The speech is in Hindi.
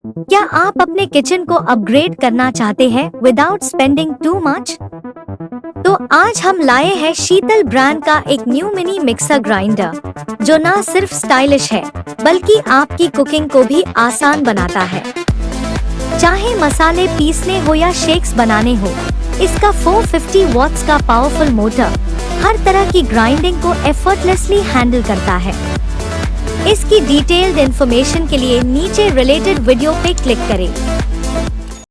क्या आप अपने किचन को अपग्रेड करना चाहते हैं विदाउट स्पेंडिंग टू मच? तो आज हम लाए हैं शीतल ब्रांड का एक न्यू मिनी मिक्सर ग्राइंडर, जो न सिर्फ स्टाइलिश है बल्कि आपकी कुकिंग को भी आसान बनाता है। चाहे मसाले पीसने हो या शेक्स बनाने हो, इसका 450 वॉट्स का पावरफुल मोटर हर तरह की ग्राइंडिंग को एफर्टलेसली हैंडल करता है। इसकी डिटेल्ड इंफॉर्मेशन के लिए नीचे रिलेटेड वीडियो पे क्लिक करें।